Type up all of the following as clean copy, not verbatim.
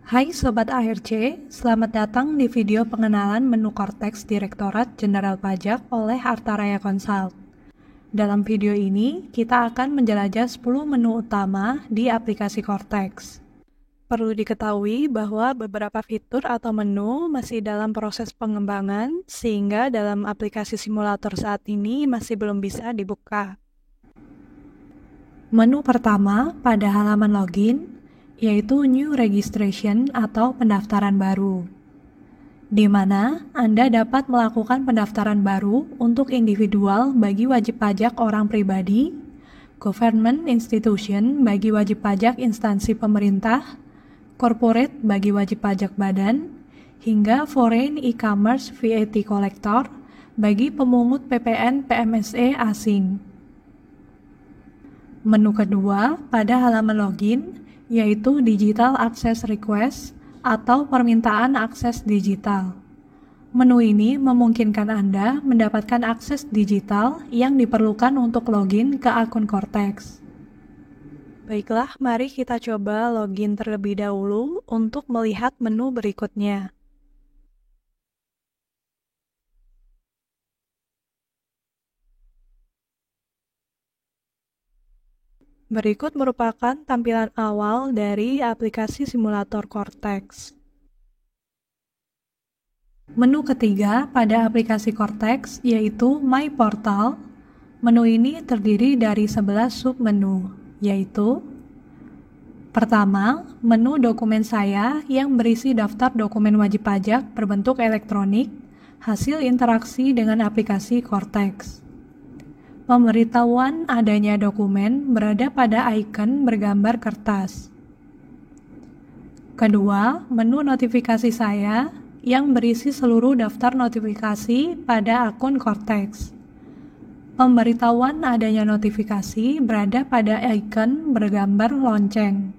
Hai Sobat ARC, selamat datang di video pengenalan menu Cortex Direktorat Jenderal Pajak oleh Artaraya Consult. Dalam video ini, kita akan menjelajah 10 menu utama di aplikasi Cortex. Perlu diketahui bahwa beberapa fitur atau menu masih dalam proses pengembangan, sehingga dalam aplikasi simulator saat ini masih belum bisa dibuka. Menu pertama pada halaman login, yaitu New Registration atau pendaftaran baru, di mana Anda dapat melakukan pendaftaran baru untuk individual bagi wajib pajak orang pribadi, government institution bagi wajib pajak instansi pemerintah, corporate bagi wajib pajak badan, hingga foreign e-commerce VAT collector bagi pemungut PPN PMSE asing. Menu kedua pada halaman login yaitu Digital Access Request atau permintaan akses digital. Menu ini memungkinkan Anda mendapatkan akses digital yang diperlukan untuk login ke akun Cortex. Baiklah, mari kita coba login terlebih dahulu untuk melihat menu berikutnya. Berikut merupakan tampilan awal dari aplikasi simulator Cortex. Menu ketiga pada aplikasi Cortex yaitu My Portal. Menu ini terdiri dari 11 submenu, yaitu pertama, menu dokumen saya yang berisi daftar dokumen wajib pajak berbentuk elektronik, hasil interaksi dengan aplikasi Cortex. Pemberitahuan adanya dokumen berada pada ikon bergambar kertas. Kedua, menu notifikasi saya yang berisi seluruh daftar notifikasi pada akun Cortex. Pemberitahuan adanya notifikasi berada pada ikon bergambar lonceng.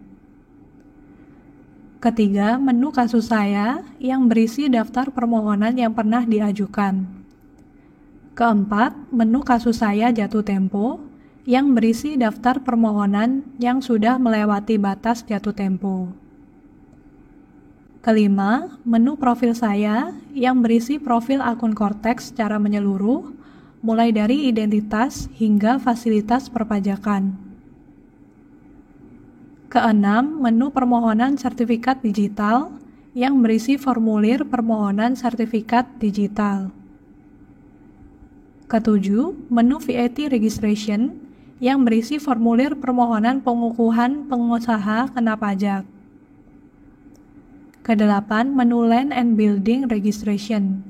Ketiga, menu kasus saya yang berisi daftar permohonan yang pernah diajukan. Keempat, menu kasus saya jatuh tempo yang berisi daftar permohonan yang sudah melewati batas jatuh tempo. Kelima, menu profil saya yang berisi profil akun Cortex secara menyeluruh, mulai dari identitas hingga fasilitas perpajakan. Keenam, menu permohonan sertifikat digital yang berisi formulir permohonan sertifikat digital. Ketujuh, menu VAT Registration yang berisi formulir permohonan pengukuhan pengusaha kena pajak. Kedelapan, menu Land and Building Registration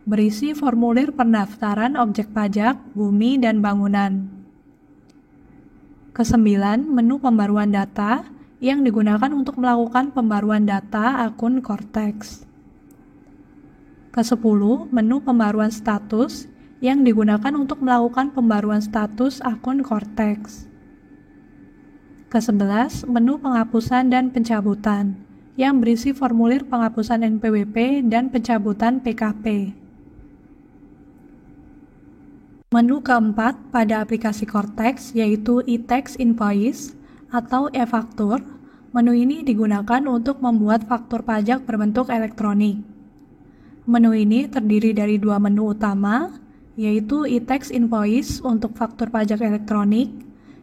berisi formulir pendaftaran objek pajak, bumi, dan bangunan. Kesembilan, menu pembaruan data yang digunakan untuk melakukan pembaruan data akun Cortex. Kesepuluh, menu pembaruan status yang digunakan untuk melakukan pembaruan status akun Cortex. Ke-11, menu penghapusan dan pencabutan yang berisi formulir penghapusan NPWP dan pencabutan PKP. Menu keempat pada aplikasi Cortex yaitu e-tax invoice atau e-faktur. Menu ini digunakan untuk membuat faktur pajak berbentuk elektronik. Menu ini terdiri dari dua menu utama, yaitu e-tax invoice untuk faktur pajak elektronik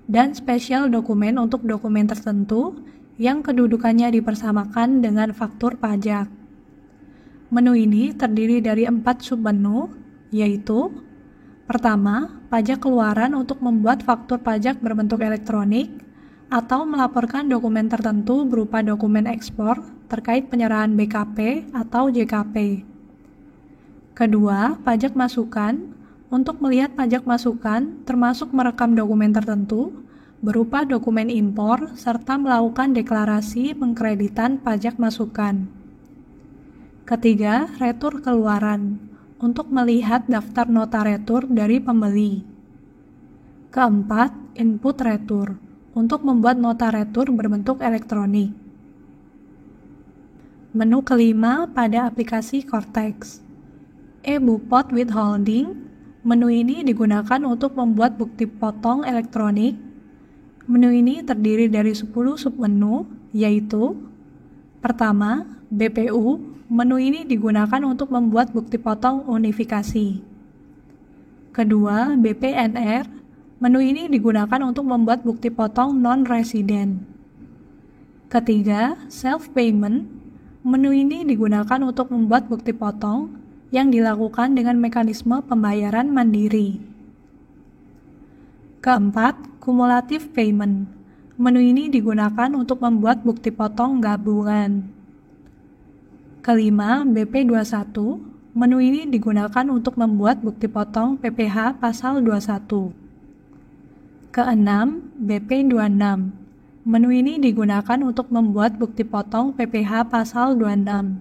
dan special dokumen untuk dokumen tertentu yang kedudukannya dipersamakan dengan faktur pajak. Menu ini terdiri dari 4 submenu, yaitu pertama, pajak keluaran untuk membuat faktur pajak berbentuk elektronik atau melaporkan dokumen tertentu berupa dokumen ekspor terkait penyerahan BKP atau JKP. Kedua, pajak masukan untuk melihat pajak masukan termasuk merekam dokumen tertentu berupa dokumen impor serta melakukan deklarasi pengkreditan pajak masukan. Ketiga, retur keluaran untuk melihat daftar nota retur dari pembeli. Keempat, input retur untuk membuat nota retur berbentuk elektronik. Menu kelima pada aplikasi Cortex. E-Bupot Withholding. Menu ini digunakan untuk membuat bukti potong elektronik. Menu ini terdiri dari 10 submenu, yaitu Pertama, BPU. Menu ini digunakan untuk membuat bukti potong unifikasi. Kedua, BPNR. Menu ini digunakan untuk membuat bukti potong non-resident. Ketiga, self-payment. Menu ini digunakan untuk membuat bukti potong yang dilakukan dengan mekanisme pembayaran mandiri. Keempat, cumulative payment. Menu ini digunakan untuk membuat bukti potong gabungan. Kelima, BP21. Menu ini digunakan untuk membuat bukti potong PPh pasal 21. Keenam, BP26. Menu ini digunakan untuk membuat bukti potong PPh pasal 26.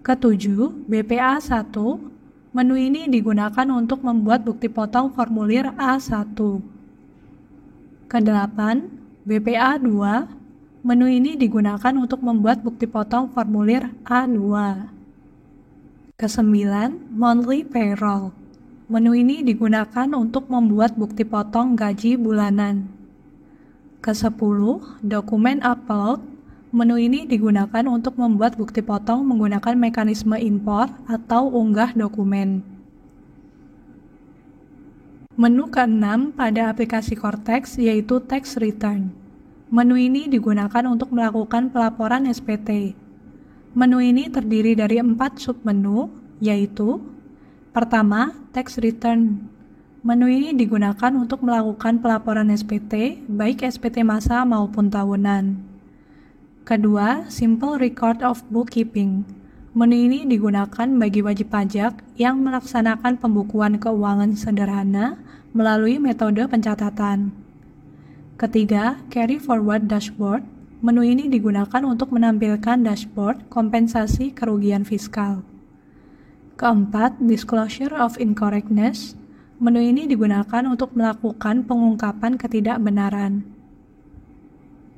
Ketujuh, BPA1. Menu ini digunakan untuk membuat bukti potong formulir A1. Kedelapan, BPA2. Menu ini digunakan untuk membuat bukti potong formulir A2. Kesembilan, monthly payroll. Menu ini digunakan untuk membuat bukti potong gaji bulanan. Kesepuluh, dokumen upload. Menu ini digunakan untuk membuat bukti potong menggunakan mekanisme import atau unggah dokumen. Menu keenam pada aplikasi Cortex yaitu tax return. Menu ini digunakan untuk melakukan pelaporan SPT. Menu ini terdiri dari 4 submenu, yaitu pertama, tax return. Menu ini digunakan untuk melakukan pelaporan SPT, baik SPT masa maupun tahunan. Kedua, simple record of bookkeeping. Menu ini digunakan bagi wajib pajak yang melaksanakan pembukuan keuangan sederhana melalui metode pencatatan. Ketiga, carry forward dashboard. Menu ini digunakan untuk menampilkan dashboard kompensasi kerugian fiskal. Keempat, disclosure of incorrectness. Menu ini digunakan untuk melakukan pengungkapan ketidakbenaran.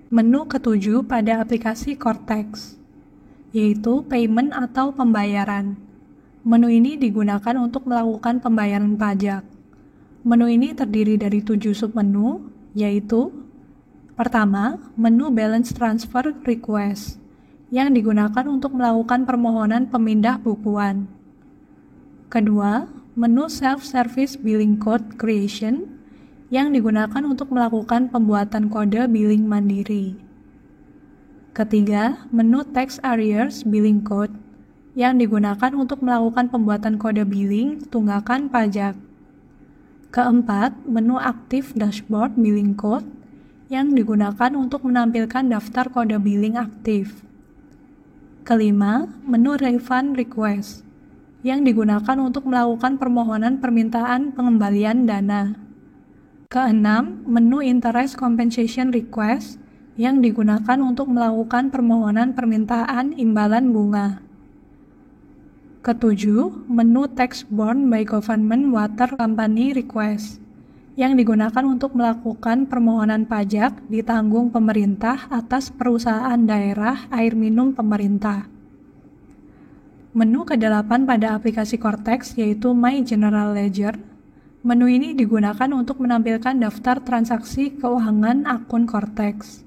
Menu ketujuh pada aplikasi Cortex, yaitu payment atau pembayaran. Menu ini digunakan untuk melakukan pembayaran pajak. Menu ini terdiri dari 7 submenu, yaitu pertama, menu balance transfer request yang digunakan untuk melakukan permohonan pemindah bukuan. Kedua, menu self-service billing code creation yang digunakan untuk melakukan pembuatan kode billing mandiri. Ketiga, menu tax arrears billing code yang digunakan untuk melakukan pembuatan kode billing tunggakan pajak. Keempat, menu aktif dashboard billing code yang digunakan untuk menampilkan daftar kode billing aktif. Kelima, menu refund request yang digunakan untuk melakukan permohonan permintaan pengembalian dana. Keenam, menu interest compensation request yang digunakan untuk melakukan permohonan permintaan imbalan bunga. Ketujuh, menu tax borne by government water company request yang digunakan untuk melakukan permohonan pajak ditanggung pemerintah atas perusahaan daerah air minum pemerintah. Menu ke-8 pada aplikasi Cortex yaitu My General Ledger. Menu ini digunakan untuk menampilkan daftar transaksi keuangan akun Cortex.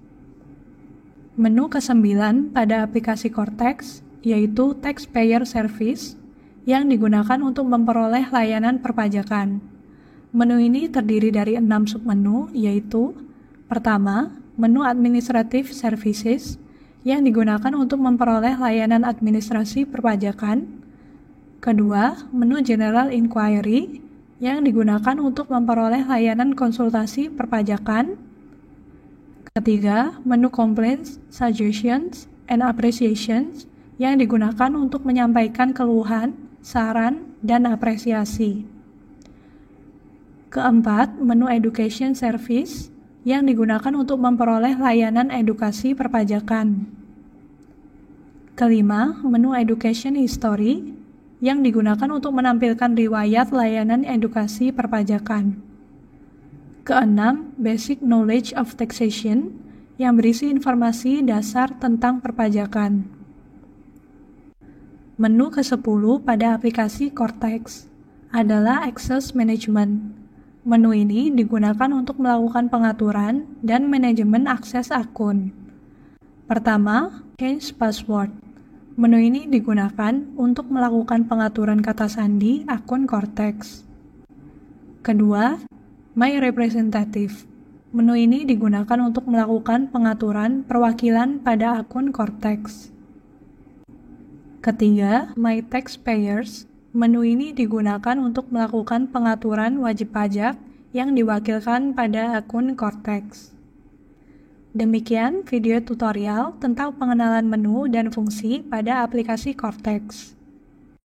Menu ke-9 pada aplikasi Cortex yaitu Taxpayer Service yang digunakan untuk memperoleh layanan perpajakan. Menu ini terdiri dari 6 submenu, yaitu pertama, menu Administrative Services yang digunakan untuk memperoleh layanan administrasi perpajakan. Kedua, menu General Inquiry yang digunakan untuk memperoleh layanan konsultasi perpajakan. Ketiga, menu Complaints, Suggestions, and Appreciations yang digunakan untuk menyampaikan keluhan, saran, dan apresiasi. Keempat, menu Education Service yang digunakan untuk memperoleh layanan edukasi perpajakan. Kelima, menu Education History yang digunakan untuk menampilkan riwayat layanan edukasi perpajakan. Keenam, Basic Knowledge of Taxation yang berisi informasi dasar tentang perpajakan. Menu ke-10 pada aplikasi Cortex adalah Access Management. Menu ini digunakan untuk melakukan pengaturan dan manajemen akses akun. Pertama, change password. Menu ini digunakan untuk melakukan pengaturan kata sandi akun Cortex. Kedua, My Representative. Menu ini digunakan untuk melakukan pengaturan perwakilan pada akun Cortex. Ketiga, My Taxpayers. Menu ini digunakan untuk melakukan pengaturan wajib pajak yang diwakilkan pada akun Cortex. Demikian video tutorial tentang pengenalan menu dan fungsi pada aplikasi Cortex.